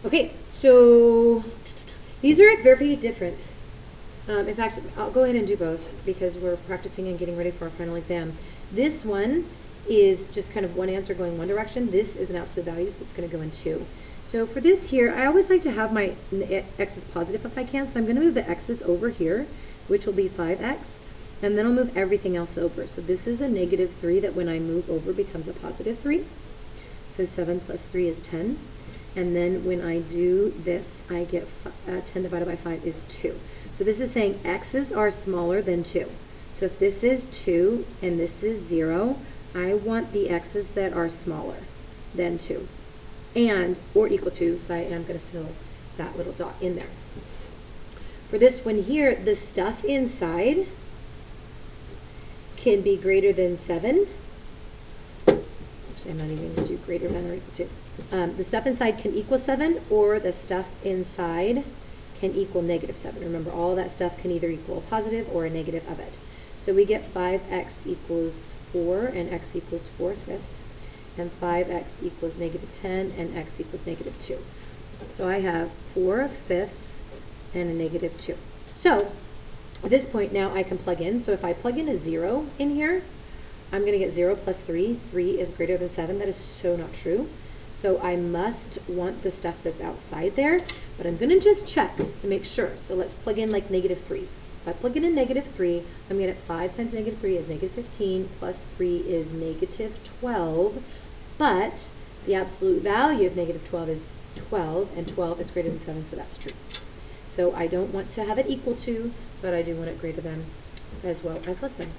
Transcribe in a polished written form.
Okay, so these are very different. In fact, I'll go ahead and do both because we're practicing and getting ready for our final exam. This one is just kind of one answer going one direction. This is an absolute value, so it's going to go in two. So for this here, I always like to have my x's positive if I can, so I'm going to move the x's over here, which will be 5x, and then I'll move everything else over. So this is a negative 3 that when I move over becomes a positive 3. So 7 plus 3 is 10. And then when I do this, I get 10 divided by 5 is 2. So this is saying x's are smaller than 2. So if this is 2 and this is 0, I want the x's that are smaller than 2 and or equal to, so I am going to fill that little dot in there. For this one here, the stuff inside can be greater than 7. Actually, I'm not even going to do greater than or equal to. The stuff inside can equal 7, or the stuff inside can equal negative 7. Remember, all that stuff can either equal a positive or a negative of it. So we get 5x equals 4, and x equals 4/5, and 5x equals negative 10, and x equals negative 2. So I have 4/5 and a negative 2. So at this point now I can plug in. So if I plug in a 0 in here, I'm going to get 0 plus 3. 3 is greater than 7. That is so not true. So I must want the stuff that's outside there, but I'm going to just check to make sure. So let's plug in like negative 3. If I plug in a negative 3, I'm going to get 5 times negative 3 is negative 15, plus 3 is negative 12, but the absolute value of negative 12 is 12, and 12 is greater than 7, so that's true. So I don't want to have it equal to, but I do want it greater than as well as less than.